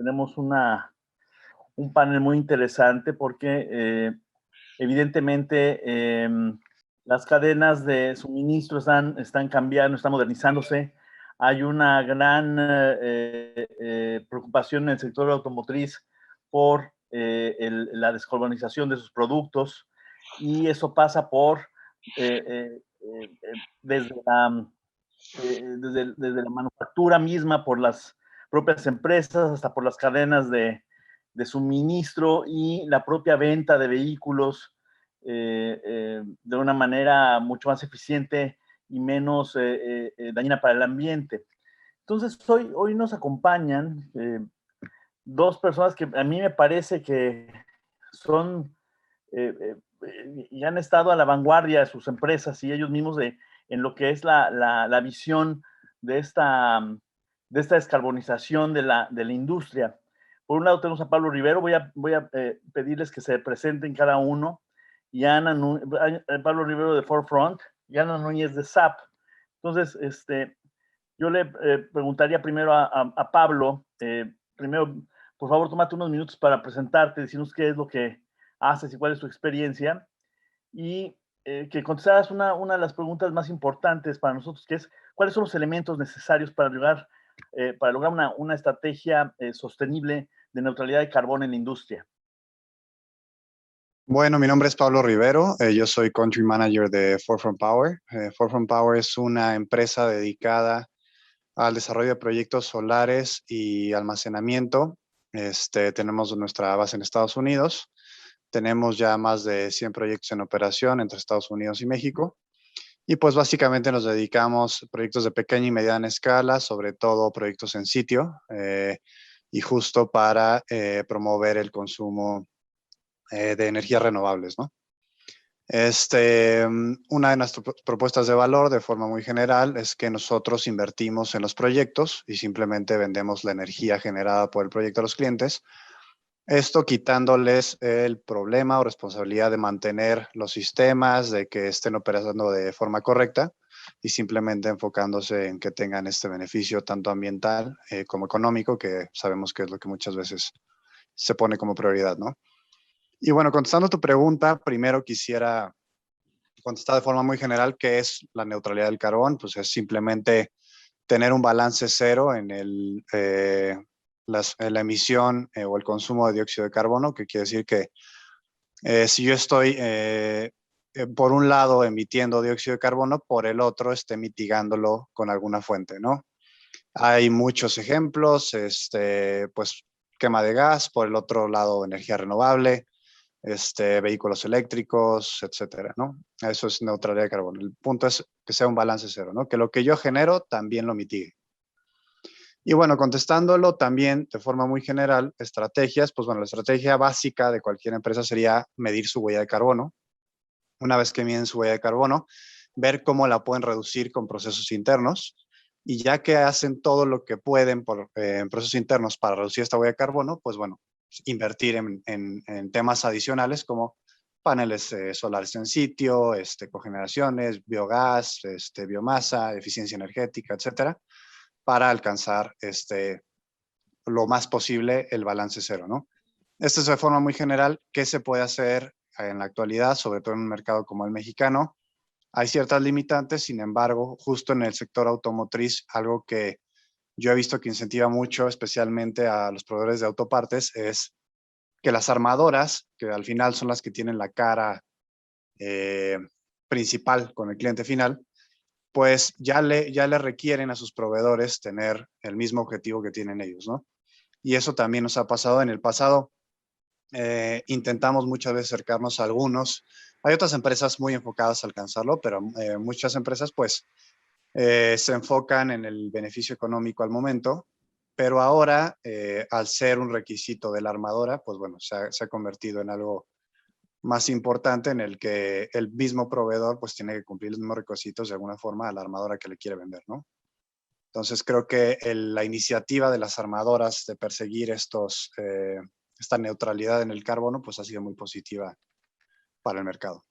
tenemos un panel muy interesante porque evidentemente las cadenas de suministro están cambiando, están modernizándose. Hay una gran preocupación en el sector automotriz por la descarbonización de sus productos, y eso pasa por desde la manufactura misma, por las propias empresas, hasta por las cadenas de suministro y la propia venta de vehículos de una manera mucho más eficiente y menos dañina para el ambiente. Entonces, hoy nos acompañan dos personas que a mí me parece que son y han estado a la vanguardia de sus empresas y ellos mismos en lo que es la visión de esta descarbonización de la industria. Por un lado tenemos a Pablo Rivero. Voy a pedirles que se presenten cada uno. Y Pablo Rivero de Forefront y Ana Núñez de SAP. Entonces, yo le preguntaría primero a Pablo, primero, por favor, tómate unos minutos para presentarte, decirnos qué es lo que haces y cuál es tu experiencia, y que contestaras una de las preguntas más importantes para nosotros, que es, ¿cuáles son los elementos necesarios para lograr una estrategia sostenible de neutralidad de carbono en la industria? Bueno, mi nombre es Pablo Rivero, yo soy Country Manager de Forefront Power. Forefront Power es una empresa dedicada al desarrollo de proyectos solares y almacenamiento. Tenemos nuestra base en Estados Unidos. Tenemos ya más de 100 proyectos en operación entre Estados Unidos y México. Y pues básicamente nos dedicamos a proyectos de pequeña y mediana escala, sobre todo proyectos en sitio, y justo para promover el consumo de energías renovables, ¿no? Una de nuestras propuestas de valor, de forma muy general, es que nosotros invertimos en los proyectos y simplemente vendemos la energía generada por el proyecto a los clientes. Esto quitándoles el problema o responsabilidad de mantener los sistemas, de que estén operando de forma correcta, y simplemente enfocándose en que tengan este beneficio tanto ambiental como económico, que sabemos que es lo que muchas veces se pone como prioridad, ¿no? Y bueno, contestando tu pregunta, primero quisiera contestar de forma muy general qué es la neutralidad del carbón. Pues es simplemente tener un balance cero en la emisión o el consumo de dióxido de carbono, que quiere decir que si yo estoy, por un lado, emitiendo dióxido de carbono, por el otro, esté mitigándolo con alguna fuente, ¿no? Hay muchos ejemplos, pues quema de gas, por el otro lado, energía renovable, vehículos eléctricos, etcétera, ¿no? Eso es neutralidad de carbono. El punto es que sea un balance cero, ¿no? Que lo que yo genero también lo mitigue. Y bueno, contestándolo también de forma muy general, estrategias, pues bueno, la estrategia básica de cualquier empresa sería medir su huella de carbono. Una vez que miden su huella de carbono, ver cómo la pueden reducir con procesos internos. Y ya que hacen todo lo que pueden en procesos internos para reducir esta huella de carbono, pues bueno, invertir en temas adicionales como paneles solares en sitio, cogeneraciones, biogás, biomasa, eficiencia energética, etcétera, para alcanzar lo más posible el balance cero, ¿no? Esto es de forma muy general qué se puede hacer en la actualidad, sobre todo en un mercado como el mexicano. Hay ciertas limitantes, sin embargo, justo en el sector automotriz, algo que yo he visto que incentiva mucho, especialmente a los proveedores de autopartes, es que las armadoras, que al final son las que tienen la cara principal con el cliente final, pues ya le requieren a sus proveedores tener el mismo objetivo que tienen ellos, ¿no? Y eso también nos ha pasado en el pasado. Intentamos muchas veces acercarnos a algunos. Hay otras empresas muy enfocadas a alcanzarlo, pero muchas empresas pues se enfocan en el beneficio económico al momento, pero ahora, al ser un requisito de la armadora, pues bueno, se ha convertido en algo más importante en el que el mismo proveedor pues tiene que cumplir los mismos requisitos de alguna forma a la armadora que le quiere vender, ¿no? Entonces creo que la iniciativa de las armadoras de perseguir esta neutralidad en el carbono pues ha sido muy positiva para el mercado.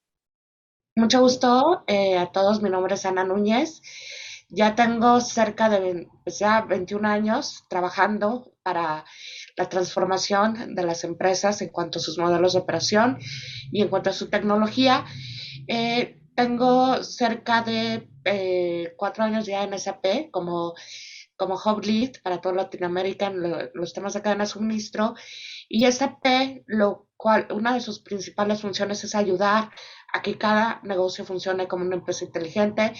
Mucho gusto a todos, mi nombre es Ana Núñez. Ya tengo cerca de pues ya 21 años trabajando para la transformación de las empresas en cuanto a sus modelos de operación y en cuanto a su tecnología. Tengo cerca de 4 años ya en SAP como Hub Lead para toda Latinoamérica en los temas de cadena de suministro. Y SAP, una de sus principales funciones es ayudar a que cada negocio funcione como una empresa inteligente.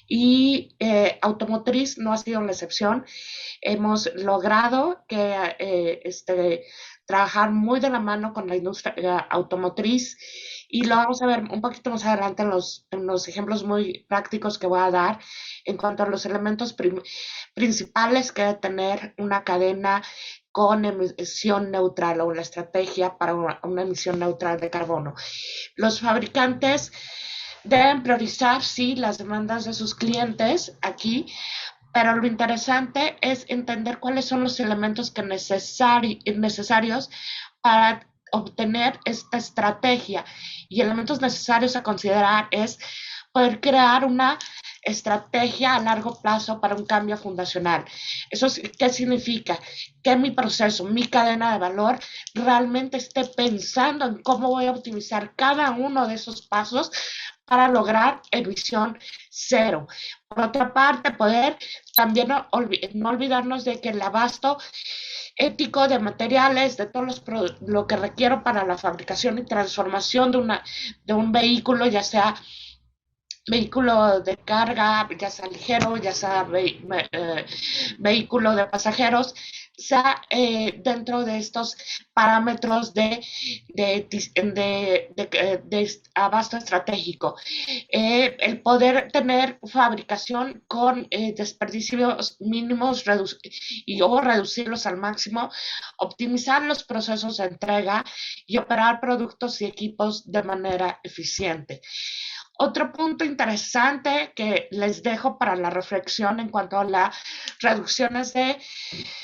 Y automotriz no ha sido la excepción. Hemos logrado trabajar muy de la mano con la industria automotriz, y lo vamos a ver un poquito más adelante en los ejemplos muy prácticos que voy a dar en cuanto a los elementos principales que debe tener una cadena con emisión neutral o la estrategia para una emisión neutral de carbono. Los fabricantes deben priorizar, sí, las demandas de sus clientes aquí, pero lo interesante es entender cuáles son los elementos necesarios para obtener esta estrategia. Y elementos necesarios a considerar es poder crear una estrategia a largo plazo para un cambio fundacional. ¿Eso qué significa? Que mi proceso, mi cadena de valor realmente esté pensando en cómo voy a optimizar cada uno de esos pasos para lograr emisión cero. Por otra parte, poder también no olvidarnos de que el abasto ético de materiales, de todos lo que requiero para la fabricación y transformación de un vehículo, ya sea vehículo de carga, ya sea ligero, ya sea vehículo de pasajeros, sea dentro de estos parámetros de abasto estratégico. El poder tener fabricación con desperdicios mínimos o reducirlos al máximo, optimizar los procesos de entrega y operar productos y equipos de manera eficiente. Otro punto interesante que les dejo para la reflexión en cuanto a las reducciones de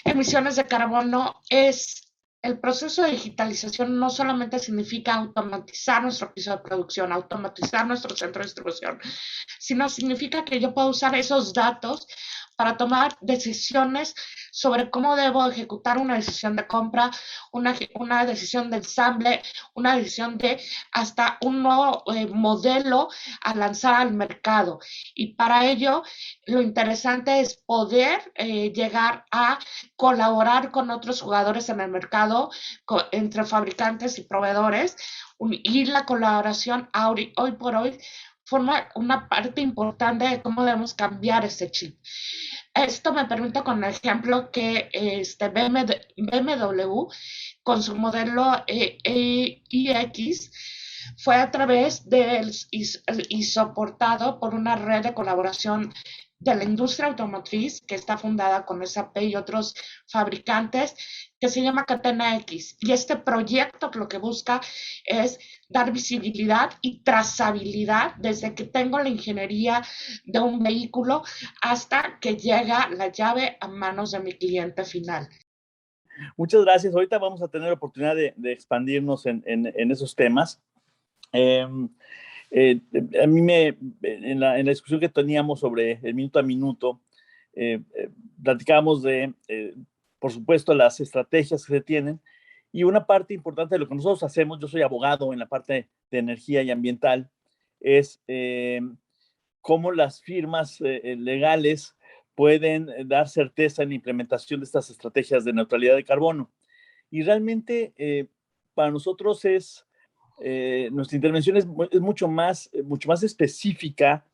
emisiones de carbono es el proceso de digitalización. No solamente significa automatizar nuestro piso de producción, automatizar nuestro centro de distribución, sino significa que yo puedo usar esos datos para tomar decisiones sobre cómo debo ejecutar una decisión de compra, una decisión de ensamble, una decisión de hasta un nuevo modelo a lanzar al mercado. Y para ello, lo interesante es poder llegar a colaborar con otros jugadores en el mercado, entre fabricantes y proveedores, y la colaboración hoy por hoy forma una parte importante de cómo debemos cambiar ese chip. Esto me permite con el ejemplo que BMW con su modelo iX fue a través y soportado por una red de colaboración de la industria automotriz que está fundada con SAP y otros fabricantes, que se llama Catena X. Y este proyecto lo que busca es dar visibilidad y trazabilidad desde que tengo la ingeniería de un vehículo hasta que llega la llave a manos de mi cliente final. Muchas gracias. Ahorita vamos a tener la oportunidad de expandirnos en esos temas. A mí en la discusión que teníamos sobre el minuto a minuto, platicábamos de, por supuesto, las estrategias que se tienen, y una parte importante de lo que nosotros hacemos, yo soy abogado en la parte de energía y ambiental, es cómo las firmas legales pueden dar certeza en la implementación de estas estrategias de neutralidad de carbono. Y realmente para nosotros nuestra intervención es mucho más específica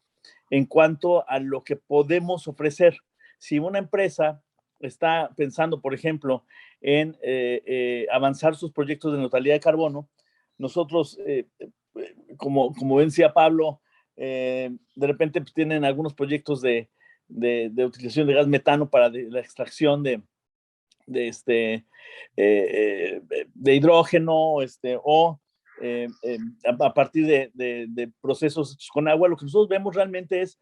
en cuanto a lo que podemos ofrecer. Si una empresa está pensando, por ejemplo, en avanzar sus proyectos de neutralidad de carbono, nosotros, como decía Pablo, de repente pues, tienen algunos proyectos de utilización de gas metano para la extracción de hidrógeno, o a partir de procesos con agua. Lo que nosotros vemos realmente es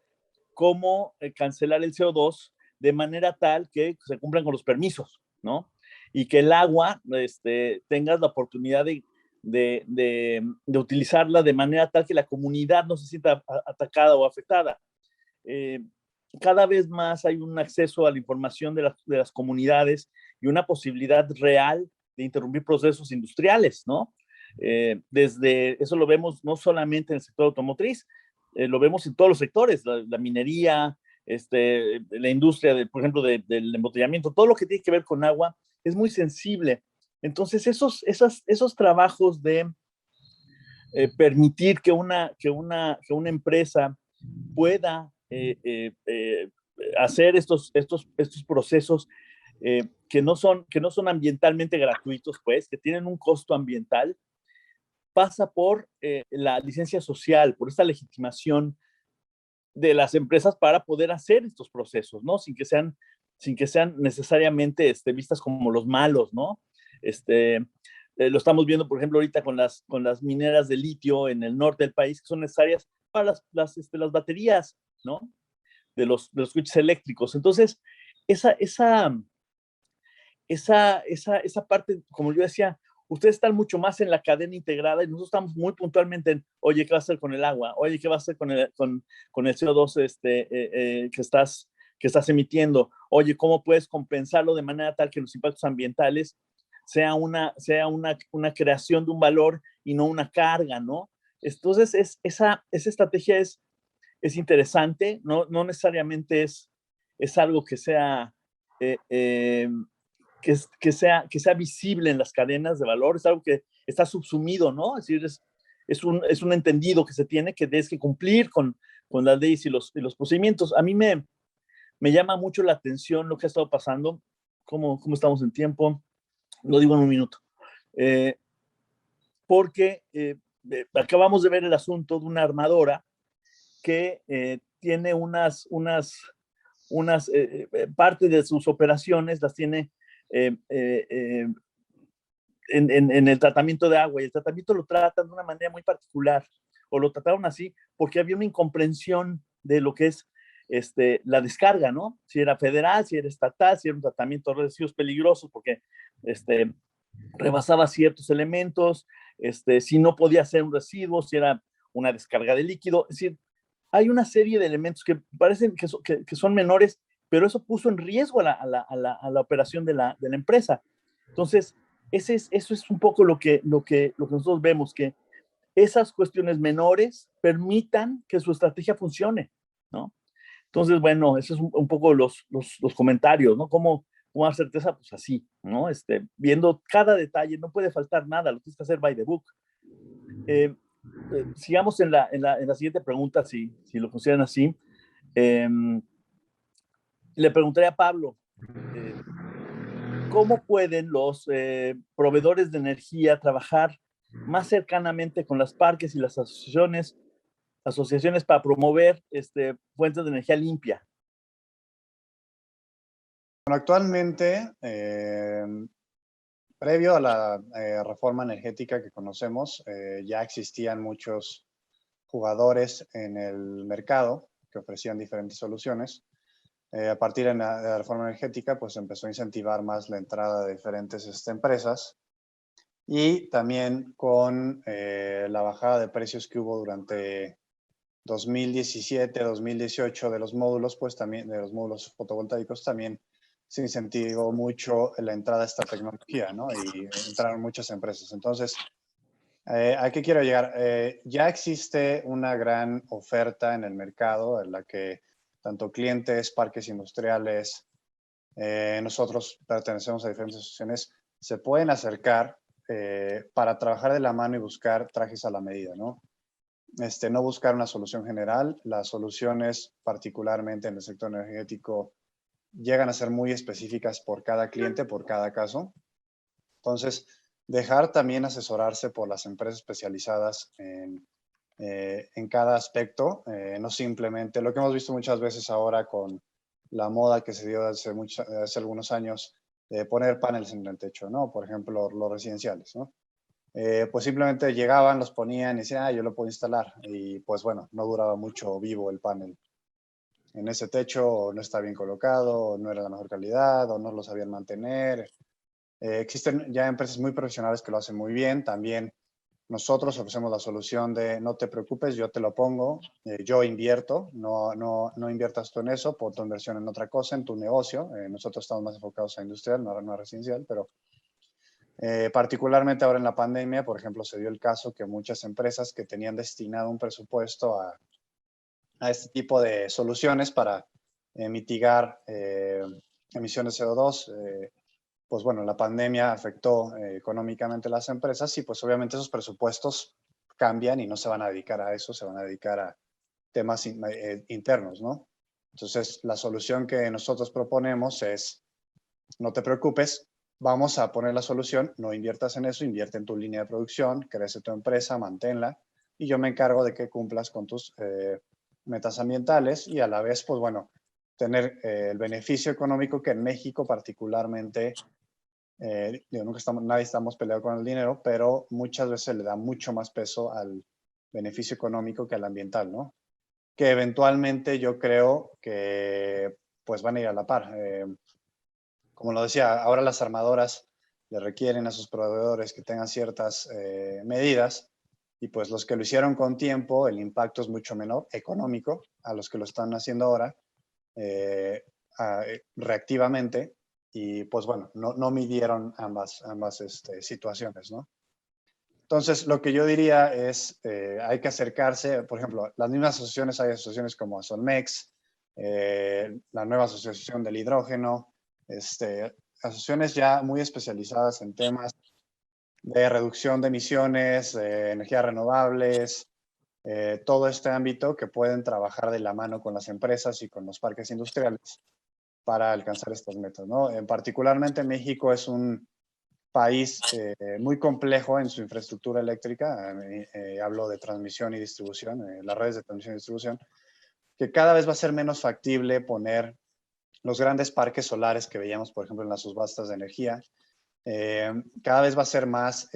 cómo cancelar el CO2 de manera tal que se cumplan con los permisos, ¿no? Y que el agua tengas la oportunidad de utilizarla de manera tal que la comunidad no se sienta atacada o afectada. Cada vez más hay un acceso a la información de las comunidades y una posibilidad real de interrumpir procesos industriales, ¿no? Desde eso lo vemos no solamente en el sector automotriz, lo vemos en todos los sectores, la minería, la industria, por ejemplo, del embotellamiento, todo lo que tiene que ver con agua es muy sensible. Entonces, esos trabajos de permitir que una empresa pueda hacer estos procesos que no son ambientalmente gratuitos, pues, que tienen un costo ambiental, pasa por la licencia social, por esta legitimación de las empresas para poder hacer estos procesos, ¿no? Sin que sean necesariamente vistas como los malos, ¿no? Lo estamos viendo, por ejemplo, ahorita con las mineras de litio en el norte del país, que son necesarias para las baterías, ¿no? De los coches eléctricos. Entonces, esa parte, como yo decía, ustedes están mucho más en la cadena integrada y nosotros estamos muy puntualmente en, oye, ¿qué va a hacer con el agua? Oye, ¿qué va a hacer con el CO2 que estás emitiendo? Oye, ¿cómo puedes compensarlo de manera tal que los impactos ambientales sea una creación de un valor y no una carga, ¿no? Entonces, esa estrategia es interesante, no necesariamente es algo que sea... que sea visible en las cadenas de valor, es algo que está subsumido, ¿no? Es decir, es un entendido que se tiene que tienes que cumplir con las leyes y los procedimientos. A mí me llama mucho la atención lo que ha estado pasando, cómo estamos en tiempo, lo digo en un minuto, porque acabamos de ver el asunto de una armadora que tiene parte de sus operaciones las tiene en el tratamiento de agua, y el tratamiento lo tratan de una manera muy particular, o lo trataron así porque había una incomprensión de lo que es la descarga, ¿no? Si era federal, si era estatal, si era un tratamiento de residuos peligrosos, porque rebasaba ciertos elementos, si no podía ser un residuo, si era una descarga de líquido, es decir, hay una serie de elementos que parecen que son menores, pero eso puso en riesgo a la operación de la empresa. Entonces, eso es un poco lo que nosotros vemos, que esas cuestiones menores permitan que su estrategia funcione, ¿no? Entonces, bueno, esos es un poco los comentarios, ¿no? ¿Cómo dar certeza? Pues así, ¿no? Viendo cada detalle, no puede faltar nada, lo tienes que hacer by the book. Sigamos en la siguiente pregunta, si lo consideran así. Le preguntaré a Pablo, ¿cómo pueden los proveedores de energía trabajar más cercanamente con las parques y las asociaciones para promover fuentes de energía limpia? Bueno, actualmente, previo a la reforma energética que conocemos, ya existían muchos jugadores en el mercado que ofrecían diferentes soluciones. A partir de la reforma energética, pues empezó a incentivar más la entrada de diferentes empresas, y también con la bajada de precios que hubo durante 2017, 2018 de los módulos, pues también de los módulos fotovoltaicos, también se incentivó mucho la entrada de esta tecnología, ¿no? Y entraron muchas empresas. Entonces, ¿a qué quiero llegar? Ya existe una gran oferta en el mercado en la que tanto clientes, parques industriales, nosotros pertenecemos a diferentes asociaciones, se pueden acercar para trabajar de la mano y buscar trajes a la medida, ¿no? No buscar una solución general. Las soluciones, particularmente en el sector energético, llegan a ser muy específicas por cada cliente, por cada caso. Entonces, dejar también asesorarse por las empresas especializadas en cada aspecto, no simplemente lo que hemos visto muchas veces ahora con la moda que se dio hace algunos años de poner paneles en el techo, ¿no? Por ejemplo, los residenciales, ¿no? Pues simplemente llegaban, los ponían y decían, yo lo puedo instalar. Y pues bueno, no duraba mucho vivo el panel en ese techo, o no está bien colocado, o no era de la mejor calidad, o no lo sabían mantener. Existen ya empresas muy profesionales que lo hacen muy bien. También nosotros ofrecemos la solución de no te preocupes, yo te lo pongo, yo invierto, no inviertas tú en eso, pon tu inversión en otra cosa, en tu negocio. Nosotros estamos más enfocados a industrial, no a residencial, pero particularmente ahora en la pandemia, por ejemplo, se dio el caso que muchas empresas que tenían destinado un presupuesto a este tipo de soluciones para mitigar emisiones de CO2, pues bueno, la pandemia afectó económicamente a las empresas y pues obviamente esos presupuestos cambian y no se van a dedicar a eso, se van a dedicar a temas internos, ¿no? Entonces, la solución que nosotros proponemos es, no te preocupes, vamos a poner la solución, no inviertas en eso, invierte en tu línea de producción, crece tu empresa, manténla y yo me encargo de que cumplas con tus metas ambientales y a la vez, pues bueno, tener el beneficio económico que en México particularmente nadie estamos peleados con el dinero, pero muchas veces le da mucho más peso al beneficio económico que al ambiental, ¿no? Que eventualmente yo creo que pues van a ir a la par. Como lo decía, ahora las armadoras le requieren a sus proveedores que tengan ciertas medidas y pues los que lo hicieron con tiempo, el impacto es mucho menor económico a los que lo están haciendo ahora reactivamente y pues bueno, no midieron ambas situaciones, ¿no? Entonces, lo que yo diría es, hay que acercarse, por ejemplo, las mismas asociaciones, hay asociaciones como Solmex, la nueva asociación del hidrógeno, asociaciones ya muy especializadas en temas de reducción de emisiones, energías renovables, todo este ámbito que pueden trabajar de la mano con las empresas y con los parques industriales para alcanzar estas metas, ¿no? Particularmente México es un país muy complejo en su infraestructura eléctrica, hablo de transmisión y distribución, las redes de transmisión y distribución, que cada vez va a ser menos factible poner los grandes parques solares que veíamos, por ejemplo, en las subastas de energía. Cada vez va a ser más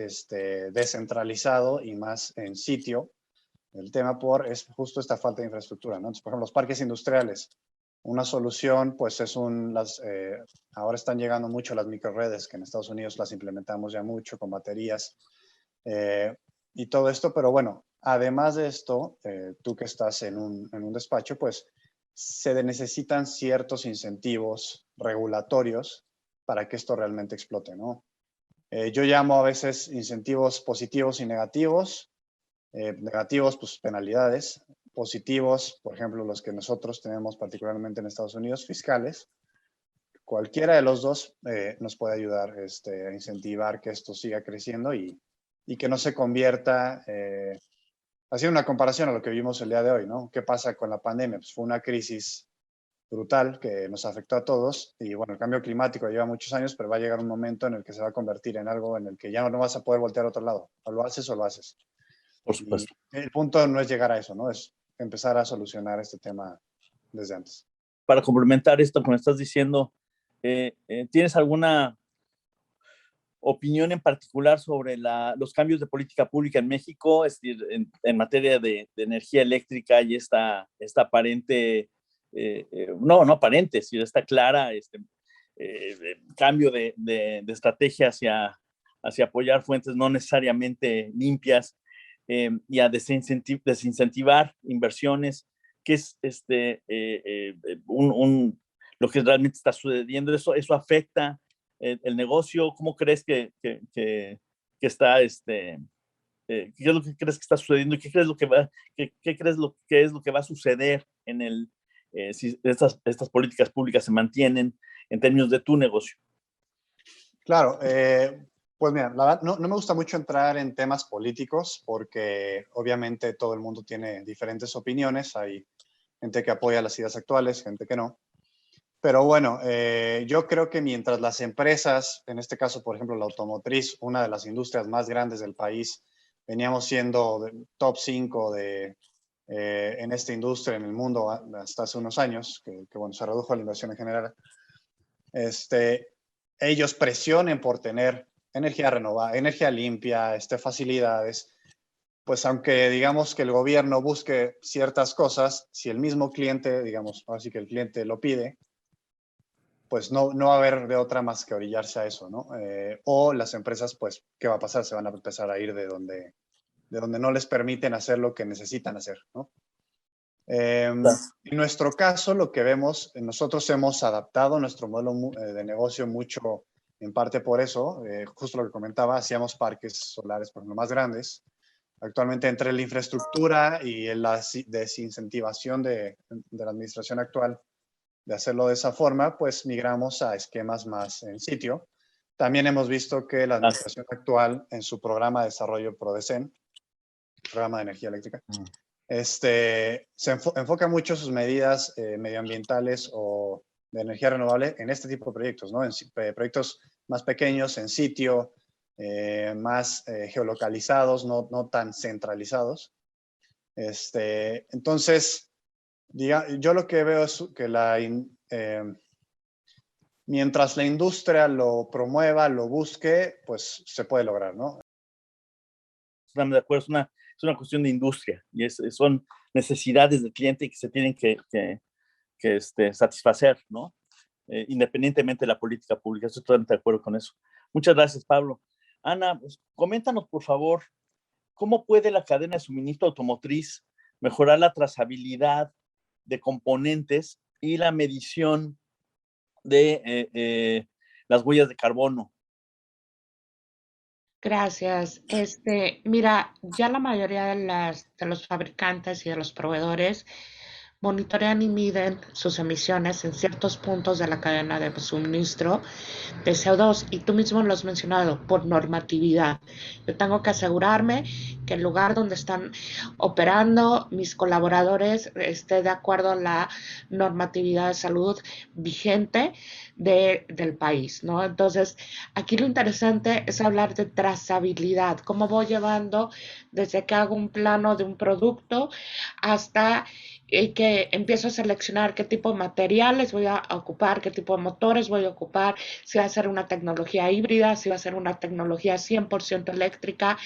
descentralizado y más en sitio el tema es justo esta falta de infraestructura, ¿no? Entonces, por ejemplo, los parques industriales, una solución, pues ahora están llegando mucho las microredes, que en Estados Unidos las implementamos ya mucho con baterías y todo esto, pero bueno, además de esto, tú que estás en un despacho, pues se necesitan ciertos incentivos regulatorios para que esto realmente explote, ¿no? Yo llamo a veces incentivos positivos y negativos. Negativos, pues penalidades. Positivos, por ejemplo, los que nosotros tenemos particularmente en Estados Unidos, fiscales. Cualquiera de los dos nos puede ayudar a incentivar que esto siga creciendo y que no se convierta, haciendo una comparación a lo que vimos el día de hoy, ¿no? ¿Qué pasa con la pandemia? Pues fue una crisis brutal que nos afectó a todos y bueno, el cambio climático lleva muchos años, pero va a llegar un momento en el que se va a convertir en algo en el que ya no vas a poder voltear a otro lado. O lo haces o lo haces. Por Y supuesto. el punto no es llegar a eso, ¿no? Es empezar a solucionar este tema desde antes. Para complementar esto que me estás diciendo, ¿tienes alguna opinión en particular sobre los cambios de política pública en México, es decir, en materia de energía eléctrica y esta aparente, no aparente, sino esta clara cambio de estrategia hacia apoyar fuentes no necesariamente limpias y a desincentivar inversiones, que es lo que realmente está sucediendo? ¿Eso afecta el negocio? ¿Cómo crees que está, qué es lo que crees que está sucediendo y qué crees qué crees lo que es lo que va a suceder si estas políticas públicas se mantienen en términos de tu negocio? Claro, pues mira, la verdad no me gusta mucho entrar en temas políticos porque obviamente todo el mundo tiene diferentes opiniones, hay gente que apoya las ideas actuales, gente que no. Pero bueno, yo creo que mientras las empresas, en este caso, por ejemplo, la automotriz, una de las industrias más grandes del país, veníamos siendo top 5 en esta industria en el mundo hasta hace unos años, que bueno, se redujo la inversión en general, ellos presionen por tener energía renovable, energía limpia, facilidades, pues aunque digamos que el gobierno busque ciertas cosas, si el mismo cliente, digamos, así que el cliente lo pide, pues no va a haber de otra más que orillarse a eso, ¿no? O las empresas, pues, ¿qué va a pasar? Se van a empezar a ir de donde de donde no les permiten hacer lo que necesitan hacer, ¿no? Claro. En nuestro caso, lo que vemos, nosotros hemos adaptado nuestro modelo de negocio mucho, en parte por eso, justo lo que comentaba, hacíamos parques solares, por ejemplo, más grandes. Actualmente, entre la infraestructura y la desincentivación de la administración actual de hacerlo de esa forma, pues migramos a esquemas más en sitio. También hemos visto que la administración actual, en su programa de desarrollo PRODECEN, programa de energía eléctrica, se enfoca mucho sus medidas medioambientales o de energía renovable en este tipo de proyectos, ¿no? En proyectos más pequeños, en sitio, más geolocalizados, no tan centralizados. Entonces, yo lo que veo es que mientras la industria lo promueva, lo busque, pues se puede lograr, ¿no? Estamos de acuerdo, es una cuestión de industria y son necesidades del cliente que se tienen que satisfacer, ¿no? Independientemente de la política pública. Estoy totalmente de acuerdo con eso. Muchas gracias, Pablo. Ana, pues, coméntanos, por favor, ¿cómo puede la cadena de suministro automotriz mejorar la trazabilidad de componentes y la medición de las huellas de carbono? Gracias. Mira, ya la mayoría de los fabricantes y de los proveedores monitorean y miden sus emisiones en ciertos puntos de la cadena de suministro de CO2, y tú mismo lo has mencionado, por normatividad. Yo tengo que asegurarme que el lugar donde están operando mis colaboradores esté de acuerdo a la normatividad de salud vigente del país, ¿no? Entonces, aquí lo interesante es hablar de trazabilidad, cómo voy llevando desde que hago un plano de un producto hasta que empiezo a seleccionar qué tipo de materiales voy a ocupar, qué tipo de motores voy a ocupar, si va a ser una tecnología híbrida, si va a ser una tecnología 100% eléctrica.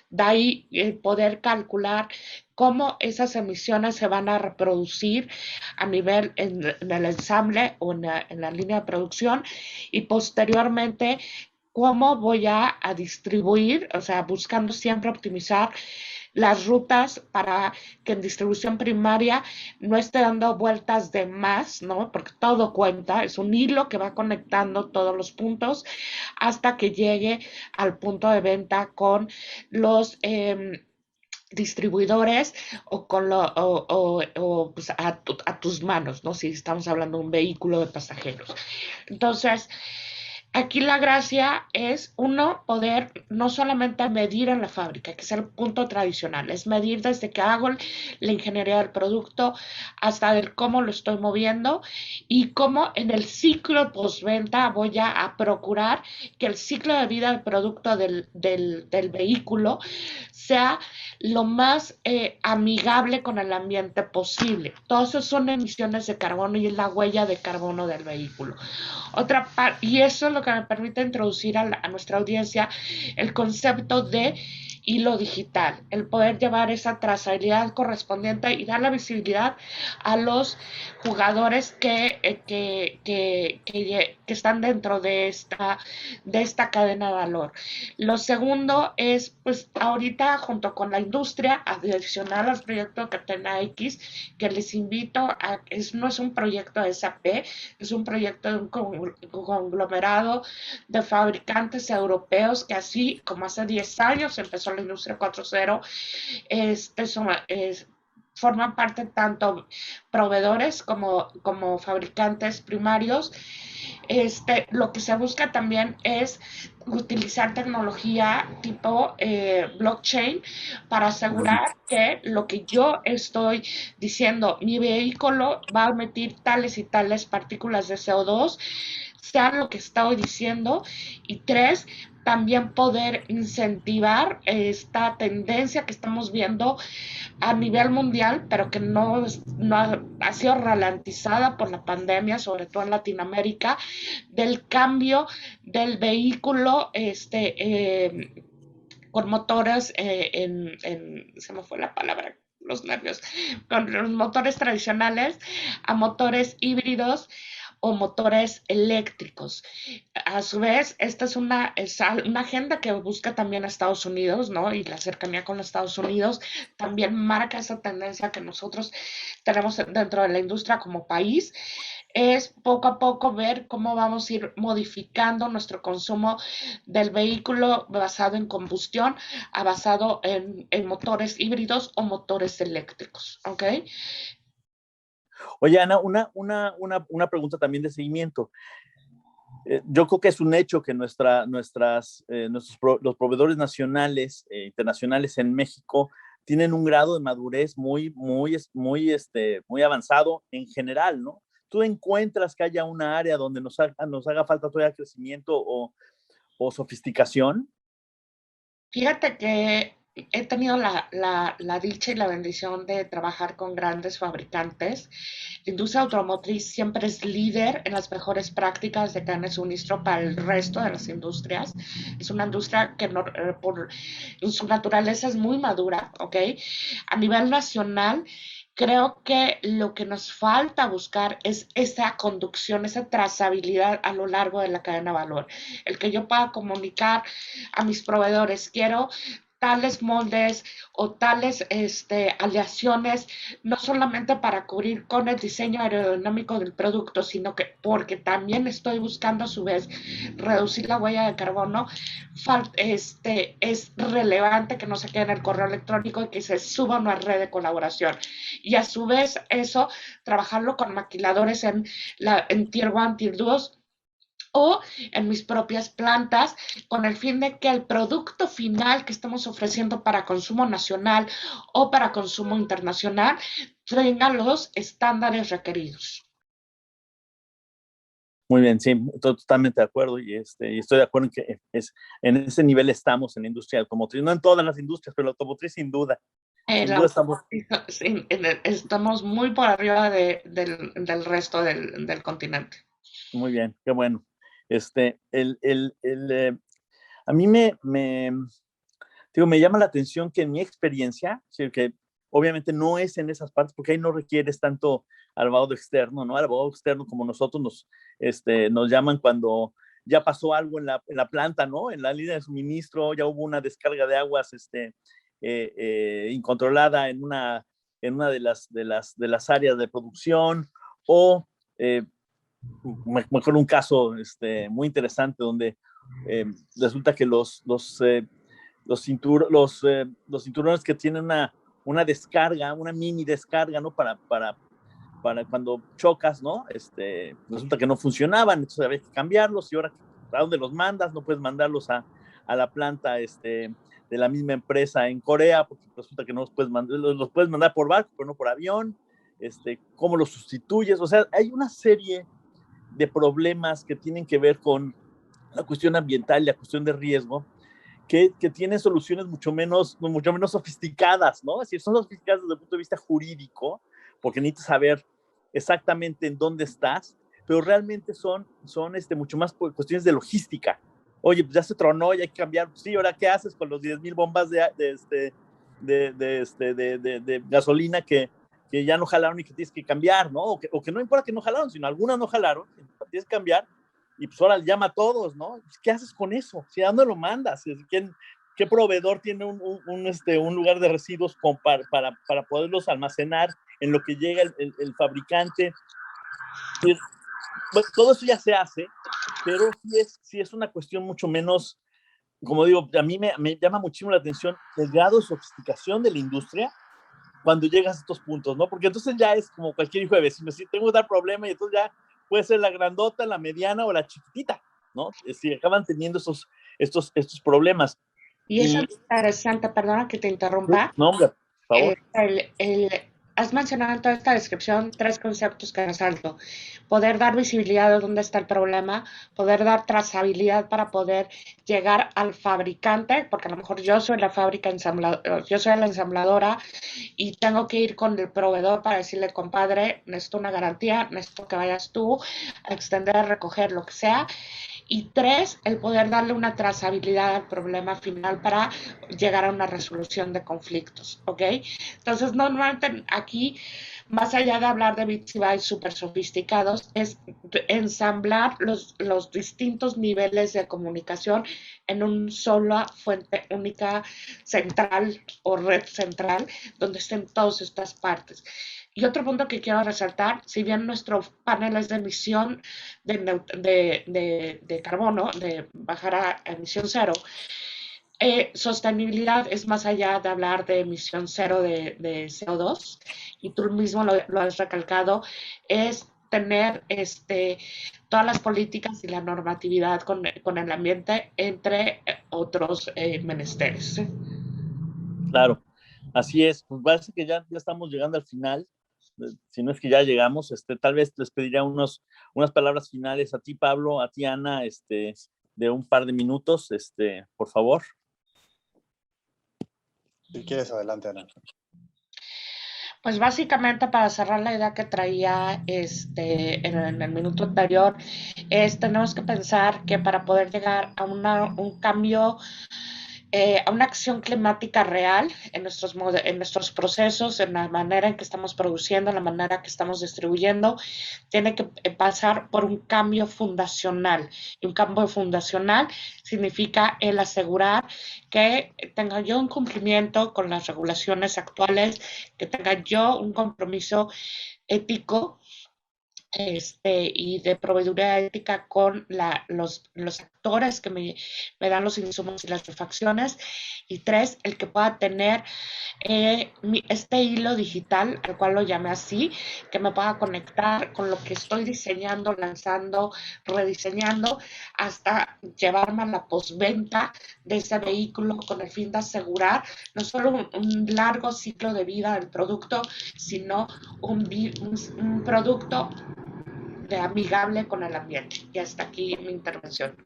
De ahí poder calcular cómo esas emisiones se van a reproducir a nivel en el ensamble o en la línea de producción, y posteriormente cómo voy a distribuir, o sea, buscando siempre optimizar las rutas para que en distribución primaria no esté dando vueltas de más, ¿no? Porque todo cuenta, es un hilo que va conectando todos los puntos hasta que llegue al punto de venta con los distribuidores o con pues a tus manos, ¿no? Si estamos hablando de un vehículo de pasajeros. Entonces, aquí la gracia es, uno, poder no solamente medir en la fábrica, que es el punto tradicional, es medir desde que hago la ingeniería del producto hasta el cómo lo estoy moviendo y cómo en el ciclo postventa voy a procurar que el ciclo de vida del producto del vehículo sea lo más amigable con el ambiente posible. Todo eso son emisiones de carbono y es la huella de carbono del vehículo. Otra parte, y eso es lo que me permite introducir a nuestra audiencia el concepto de hilo digital, el poder llevar esa trazabilidad correspondiente y dar la visibilidad a los jugadores que están dentro de esta cadena de valor. Lo segundo es, pues ahorita junto con la industria, adicional al proyecto Catena X, que les invito a, no es un proyecto de SAP, es un proyecto de un conglomerado de fabricantes europeos que así como hace 10 años empezó la industria 4.0, forman parte tanto proveedores como fabricantes primarios. Lo que se busca también es utilizar tecnología tipo blockchain para asegurar que lo que yo estoy diciendo, mi vehículo va a emitir tales y tales partículas de CO2, sea lo que estoy diciendo. Y tres, también poder incentivar esta tendencia que estamos viendo a nivel mundial, pero que no ha sido ralentizada por la pandemia, sobre todo en Latinoamérica, del cambio del vehículo con motores se me fue la palabra, los nervios, con los motores tradicionales a motores híbridos o motores eléctricos. A su vez, esta es una agenda que busca también a Estados Unidos, ¿no? Y la cercanía con los Estados Unidos también marca esa tendencia que nosotros tenemos dentro de la industria como país, es poco a poco ver cómo vamos a ir modificando nuestro consumo del vehículo basado en combustión a basado en motores híbridos o motores eléctricos, ¿ok? Oye, Ana, una pregunta también de seguimiento. Yo creo que es un hecho que los proveedores nacionales, internacionales en México tienen un grado de madurez muy avanzado en general, ¿no? ¿Tú encuentras que haya una área donde nos haga falta todavía crecimiento o sofisticación? Fíjate que he tenido la dicha y la bendición de trabajar con grandes fabricantes. La industria automotriz siempre es líder en las mejores prácticas de cadena de suministro para el resto de las industrias. Es una industria que por su naturaleza es muy madura, ¿ok? A nivel nacional, creo que lo que nos falta buscar es esa conducción, esa trazabilidad a lo largo de la cadena de valor. El que yo pueda comunicar a mis proveedores, quiero tales moldes o tales aleaciones, no solamente para cubrir con el diseño aerodinámico del producto, sino que porque también estoy buscando a su vez reducir la huella de carbono, es relevante que no se quede en el correo electrónico y que se suba a una red de colaboración. Y a su vez eso, trabajarlo con maquiladores en Tier 1, Tier 2, o en mis propias plantas, con el fin de que el producto final que estamos ofreciendo para consumo nacional o para consumo internacional tenga los estándares requeridos. Muy bien, sí, totalmente de acuerdo y estoy de acuerdo en que en ese nivel estamos en la industria automotriz, no en todas las industrias, pero la automotriz sin duda estamos. Sí, estamos muy por arriba del resto del continente. Muy bien, qué bueno. Este, el, el, el, eh, a mí me llama la atención que en mi experiencia, sí, que obviamente no es en esas partes, porque ahí no requieres tanto al lavado externo, ¿no? Al lavado externo como nosotros nos llaman cuando ya pasó algo en la planta, ¿no? En la línea de suministro, ya hubo una descarga de aguas incontrolada en una de las áreas de producción, o me acuerdo un caso muy interesante donde resulta que los cinturones que tienen una descarga, una mini descarga, ¿no? Para cuando chocas, ¿no? Resulta que no funcionaban, entonces había que cambiarlos y ahora, ¿a dónde los mandas? No puedes mandarlos a la planta de la misma empresa en Corea, porque resulta que no los puedes mandar por barco, pero no por avión. ¿Cómo los sustituyes? O sea, hay una serie de problemas que tienen que ver con la cuestión ambiental y la cuestión de riesgo, que tienen soluciones mucho menos sofisticadas, ¿no? Es decir, son sofisticadas desde el punto de vista jurídico, porque necesitas saber exactamente en dónde estás, pero realmente son mucho más cuestiones de logística. Oye, pues ya se tronó y hay que cambiar. Sí, ahora, ¿qué haces con los 10,000 bombas de gasolina que ya no jalaron y que tienes que cambiar, ¿no? O que no importa que no jalaron, sino algunas no jalaron, tienes que cambiar, y pues ahora llama a todos, ¿no? ¿Qué haces con eso? ¿Sí, ¿a dónde lo mandas? ¿Qué proveedor tiene un lugar de residuos para poderlos almacenar en lo que llega el fabricante? Bueno, todo eso ya se hace, pero sí es una cuestión mucho menos, como digo, a mí me llama muchísimo la atención el grado de sofisticación de la industria cuando llegas a estos puntos, ¿no? Porque entonces ya es como cualquier hijo de vecino, si tengo tal problema, y entonces ya puede ser la grandota, la mediana o la chiquitita, ¿no? Si acaban teniendo estos problemas. Y eso es interesante, perdona que te interrumpa. No, hombre, por favor. Has mencionado en toda esta descripción tres conceptos que resalto. Poder dar visibilidad de dónde está el problema, poder dar trazabilidad para poder llegar al fabricante, porque a lo mejor yo soy la fábrica yo soy la ensambladora y tengo que ir con el proveedor para decirle, compadre, necesito una garantía, necesito que vayas tú a extender, a recoger, lo que sea. Y tres, el poder darle una trazabilidad al problema final para llegar a una resolución de conflictos, ¿ok? Entonces, normalmente aquí más allá de hablar de bits y bytes súper sofisticados, es ensamblar los distintos niveles de comunicación en una sola fuente única central o red central donde estén todas estas partes. Y otro punto que quiero resaltar, si bien nuestro panel es de emisión de carbono, de bajar a emisión cero, sostenibilidad es más allá de hablar de emisión cero de CO2, y tú mismo lo has recalcado, es tener todas las políticas y la normatividad con el ambiente, entre otros menesteres. Claro, así es. Pues parece que ya estamos llegando al final. Si no es que ya llegamos, tal vez les pediría unas palabras finales a ti, Pablo, a ti, Ana, de un par de minutos, por favor. Si quieres, adelante, Ana. Pues básicamente, para cerrar la idea que traía en el minuto anterior, tenemos que pensar que para poder llegar a un cambio, a una acción climática real en nuestros procesos, en la manera en que estamos produciendo, en la manera que estamos distribuyendo, tiene que pasar por un cambio fundacional. Y un cambio fundacional significa el asegurar que tenga yo un cumplimiento con las regulaciones actuales, que tenga yo un compromiso ético, y de proveeduría ética con los actores que me dan los insumos y las refacciones. Y tres, el que pueda tener este hilo digital, al cual lo llamé así, que me pueda conectar con lo que estoy diseñando, lanzando, rediseñando, hasta llevarme a la postventa de ese vehículo, con el fin de asegurar no solo un largo ciclo de vida del producto, sino un producto amigable con el ambiente. Y hasta aquí mi intervención.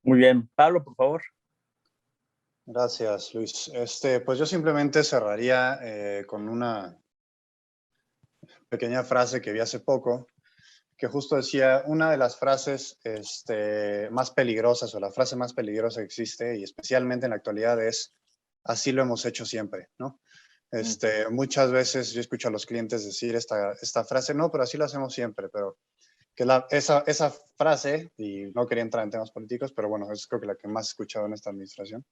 Muy bien. Pablo, por favor. Gracias, Luis. Pues yo simplemente cerraría con una pequeña frase que vi hace poco, que justo decía, una de las frases más peligrosas, o la frase más peligrosa que existe, y especialmente en la actualidad, es: así lo hemos hecho siempre, ¿no? Muchas veces yo escucho a los clientes decir esta frase: no, pero así lo hacemos siempre, pero que esa frase, y no quería entrar en temas políticos, pero bueno, es creo que la que más he escuchado en esta administración.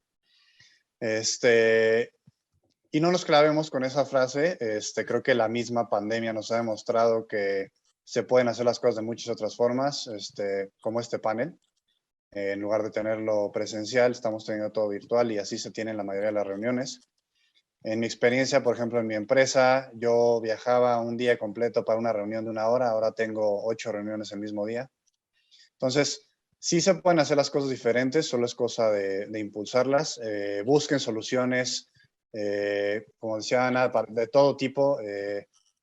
Y no nos clavemos con esa frase. Creo que la misma pandemia nos ha demostrado que se pueden hacer las cosas de muchas otras formas, como este panel. En lugar de tenerlo presencial, estamos teniendo todo virtual, y así se tienen la mayoría de las reuniones. En mi experiencia, por ejemplo, en mi empresa, yo viajaba un día completo para una reunión de 1 hora, ahora tengo 8 reuniones el mismo día. Entonces, sí se pueden hacer las cosas diferentes, solo es cosa de impulsarlas. Busquen soluciones, como decía Ana, de todo tipo.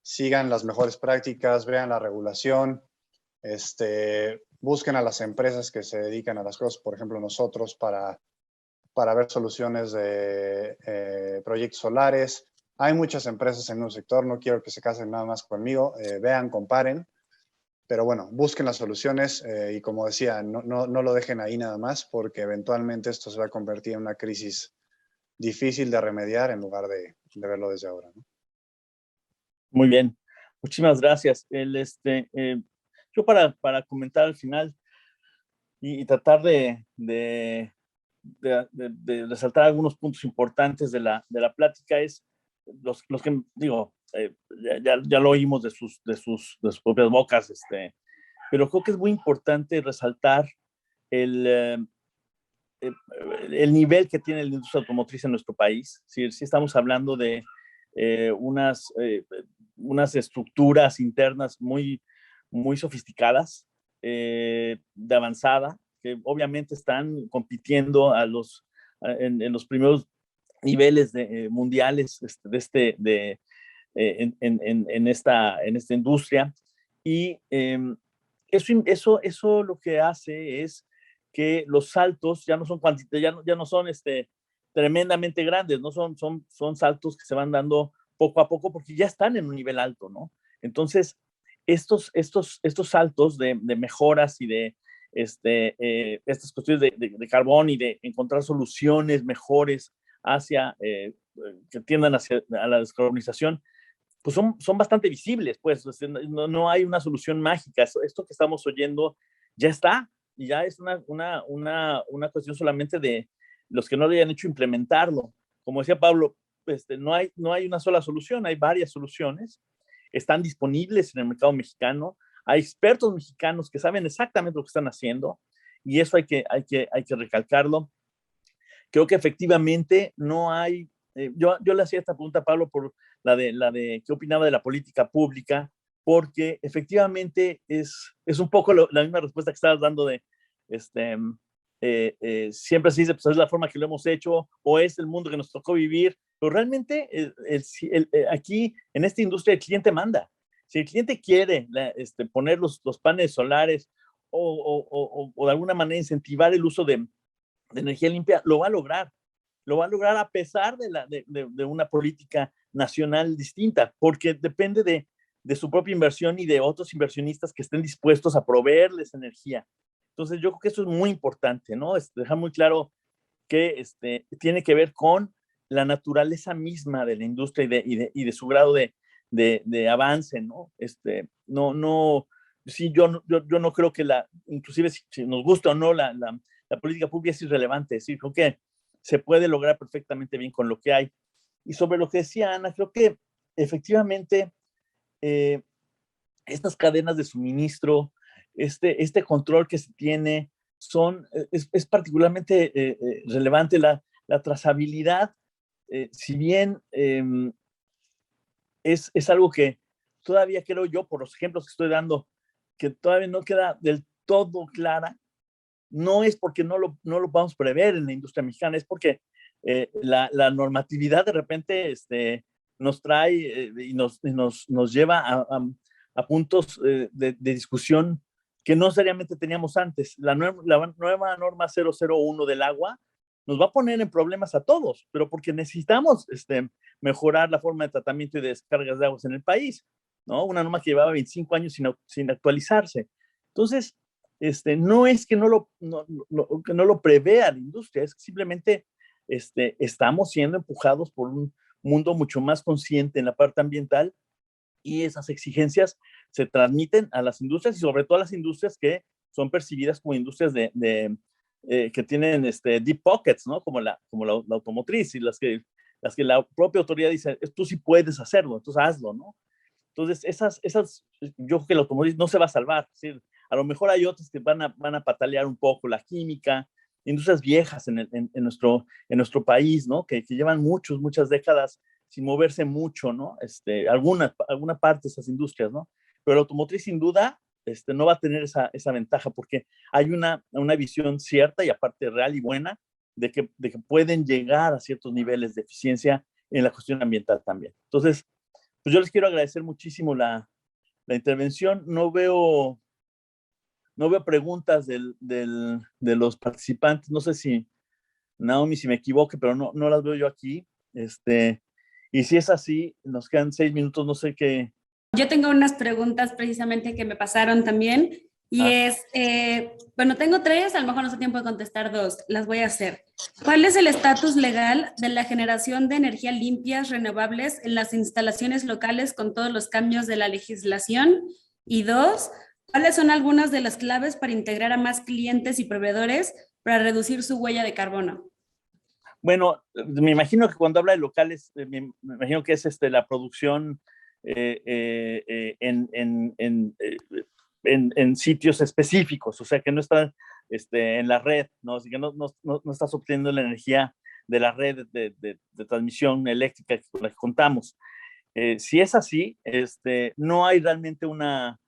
Sigan las mejores prácticas, vean la regulación, busquen a las empresas que se dedican a las cosas, por ejemplo nosotros, para ver soluciones de proyectos solares. Hay muchas empresas en un sector, no quiero que se casen nada más conmigo, vean, comparen, pero bueno, busquen las soluciones, y como decía, no lo dejen ahí nada más, porque eventualmente esto se va a convertir en una crisis difícil de remediar en lugar de verlo desde ahora, ¿no? Muy bien. Muchísimas gracias. Yo para comentar al final y tratar de resaltar algunos puntos importantes de la plática, es los que digo, ya lo oímos de sus propias bocas, pero creo que es muy importante resaltar el, el nivel que tiene la industria automotriz en nuestro país. Sí estamos hablando de unas estructuras internas muy sofisticadas, de avanzada, que obviamente están compitiendo en los primeros niveles mundiales en esta industria. Y eso lo que hace es que los saltos ya no son ya no son tremendamente grandes, ¿no? Son saltos que se van dando poco a poco porque ya están en un nivel alto, ¿no? Entonces, estos saltos de mejoras y de estas cuestiones de carbón y de encontrar soluciones mejores que tiendan hacia a la descarbonización, pues son bastante visibles, pues no hay una solución mágica. Esto que estamos oyendo ya está, y ya es una cuestión solamente de los que no lo hayan hecho implementarlo. Como decía Pablo, no hay una sola solución, hay varias soluciones, están disponibles en el mercado mexicano, hay expertos mexicanos que saben exactamente lo que están haciendo, y eso hay que recalcarlo. Creo que efectivamente no hay, yo le hacía esta pregunta a Pablo por la de qué opinaba de la política pública, porque efectivamente es un poco la misma respuesta que estabas dando de, siempre se dice, pues es la forma que lo hemos hecho, o es el mundo que nos tocó vivir, pero realmente aquí en esta industria el cliente manda. Si el cliente quiere poner los paneles solares o de alguna manera incentivar el uso de energía limpia, lo va a lograr. Lo va a lograr a pesar de una política nacional distinta, porque depende de su propia inversión y de otros inversionistas que estén dispuestos a proveerles energía. Entonces, yo creo que eso es muy importante, ¿no? Dejar muy claro que tiene que ver con la naturaleza misma de la industria y de su grado de avance, ¿no? Sí, yo no creo que inclusive si nos gusta o no la política pública es irrelevante, es decir, creo que se puede lograr perfectamente bien con lo que hay. Y sobre lo que decía Ana, creo que efectivamente estas cadenas de suministro, este control que se tiene, es particularmente relevante la trazabilidad, si bien es algo que todavía creo yo, por los ejemplos que estoy dando, que todavía no queda del todo clara. No es porque no lo podamos prever en la industria mexicana, es porque la normatividad de repente nos trae y nos lleva a puntos de discusión que no seriamente teníamos antes. La nueva norma 001 del agua nos va a poner en problemas a todos, pero porque necesitamos mejorar la forma de tratamiento y de descargas de aguas en el país, ¿no? Una norma que llevaba 25 años sin actualizarse. Entonces, no es que que no lo prevea la industria, es que simplemente estamos siendo empujados por un mundo mucho más consciente en la parte ambiental, y esas exigencias se transmiten a las industrias y sobre todo a las industrias que son percibidas como industrias que tienen deep pockets, ¿no? Como la automotriz, y las que la propia autoridad dice, tú sí puedes hacerlo, entonces hazlo, ¿no? Entonces, yo creo que el automóvil no se va a salvar. Es decir, a lo mejor hay otros que van a patalear un poco, la química, industrias viejas en nuestro país, ¿no? Que llevan muchas décadas sin moverse mucho, ¿no? Alguna parte de esas industrias, ¿no? Pero el automotriz, sin duda, no va a tener esa ventaja, porque hay una visión cierta y aparte real y buena de que pueden llegar a ciertos niveles de eficiencia en la cuestión ambiental también. Entonces, pues yo les quiero agradecer muchísimo la intervención. No veo preguntas de los participantes. No sé si Naomi, si me equivoque, pero no las veo yo aquí. Y si es así, nos quedan 6 minutos, no sé qué. Yo tengo unas preguntas precisamente que me pasaron también. Y bueno, tengo 3, a lo mejor no sé tiempo de contestar 2, las voy a hacer. ¿Cuál es el estatus legal de la generación de energía limpias renovables en las instalaciones locales con todos los cambios de la legislación? Y 2, ¿cuáles son algunas de las claves para integrar a más clientes y proveedores para reducir su huella de carbono? Bueno, me imagino que cuando habla de locales, me imagino que es la producción en sitios específicos, o sea, que no está en la red, ¿no? Así que no estás obteniendo la energía de la red de transmisión eléctrica con la que contamos. Si es así, no hay realmente una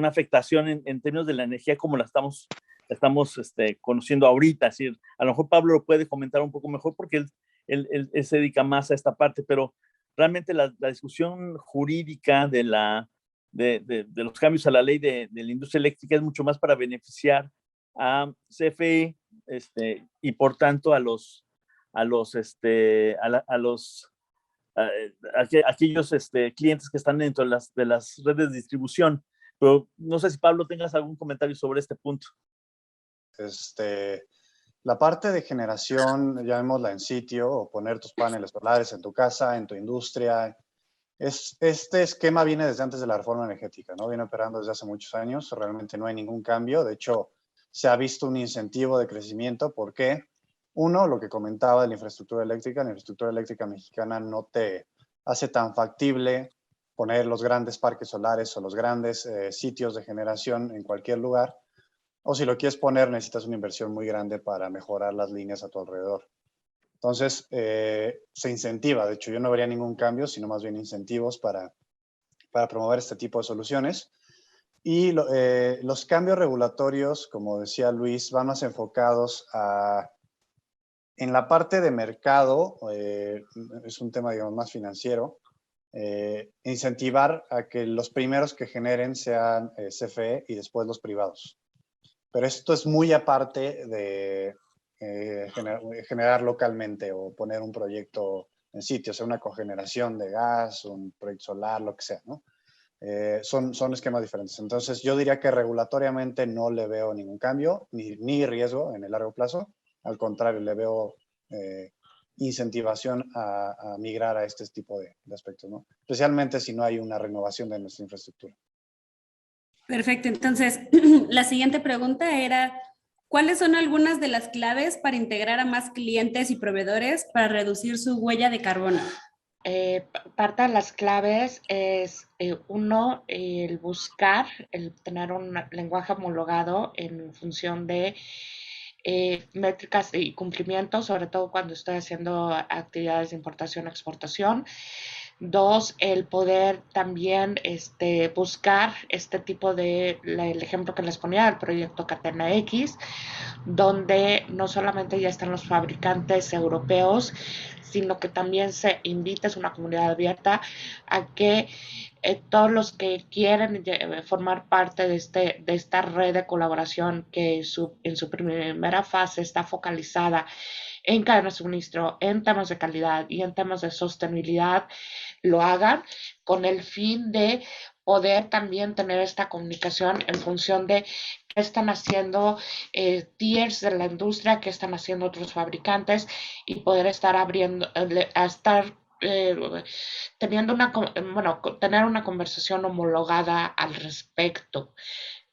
afectación en términos de la energía como la estamos conociendo ahorita. Es decir, a lo mejor Pablo lo puede comentar un poco mejor porque él se dedica más a esta parte, pero realmente la discusión jurídica de los cambios a la ley de la industria eléctrica es mucho más para beneficiar a CFE y por tanto a aquellos clientes que están dentro de las redes de distribución. Pero no sé si Pablo tengas algún comentario sobre este punto. La parte de generación, llamémosla en sitio, o poner tus paneles solares en tu casa, en tu industria, este esquema viene desde antes de la reforma energética, ¿no? Viene operando desde hace muchos años, realmente no hay ningún cambio. De hecho, se ha visto un incentivo de crecimiento porque, uno, lo que comentaba de la infraestructura eléctrica mexicana no te hace tan factible poner los grandes parques solares o los grandes sitios de generación en cualquier lugar. O si lo quieres poner, necesitas una inversión muy grande para mejorar las líneas a tu alrededor. Entonces, se incentiva. De hecho, yo no vería ningún cambio, sino más bien incentivos para promover este tipo de soluciones. Y los cambios regulatorios, como decía Luis, van más enfocados en la parte de mercado, es un tema, digamos, más financiero, incentivar a que los primeros que generen sean CFE y después los privados. Pero esto es muy aparte de generar localmente o poner un proyecto en sitio, o sea, una cogeneración de gas, un proyecto solar, lo que sea, ¿no? Son esquemas diferentes. Entonces, yo diría que regulatoriamente no le veo ningún cambio ni riesgo en el largo plazo. Al contrario, le veo incentivación a migrar a este tipo de aspectos, ¿no? Especialmente si no hay una renovación de nuestra infraestructura. Perfecto. Entonces, la siguiente pregunta era, ¿cuáles son algunas de las claves para integrar a más clientes y proveedores para reducir su huella de carbono? Parte de las claves es, uno, el buscar, el tener un lenguaje homologado en función de métricas y cumplimientos, sobre todo cuando estoy haciendo actividades de importación-exportación. Dos, el poder también buscar este tipo de, el ejemplo que les ponía, el proyecto Catena X, donde no solamente ya están los fabricantes europeos, sino que también se invita, es una comunidad abierta, a que todos los que quieren formar parte de esta red de colaboración que en su primera fase está focalizada en cadena de suministro, en temas de calidad y en temas de sostenibilidad, lo hagan con el fin de poder también tener esta comunicación en función de qué están haciendo tiers de la industria, qué están haciendo otros fabricantes y poder estar abriendo, teniendo tener una conversación homologada al respecto.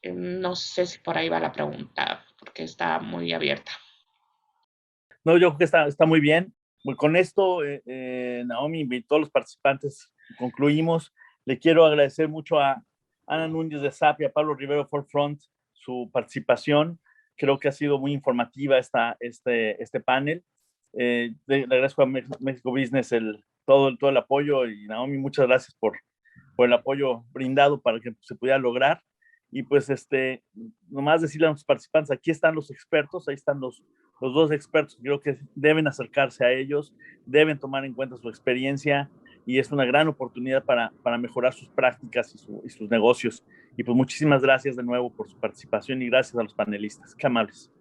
No sé si por ahí va la pregunta, porque está muy abierta. No, yo creo que está muy bien. Pues con esto, Naomi y todos los participantes concluimos. Le quiero agradecer mucho a Ana Núñez de SAP y a Pablo Rivero Forefront su participación. Creo que ha sido muy informativa este panel. Le agradezco a México Business todo el apoyo y Naomi, muchas gracias por el apoyo brindado para que se pudiera lograr. Y pues nomás decirle a los participantes, aquí están los expertos, ahí están los dos expertos, creo que deben acercarse a ellos, deben tomar en cuenta su experiencia y es una gran oportunidad para mejorar sus prácticas y sus negocios. Y pues muchísimas gracias de nuevo por su participación y gracias a los panelistas. Qué amables.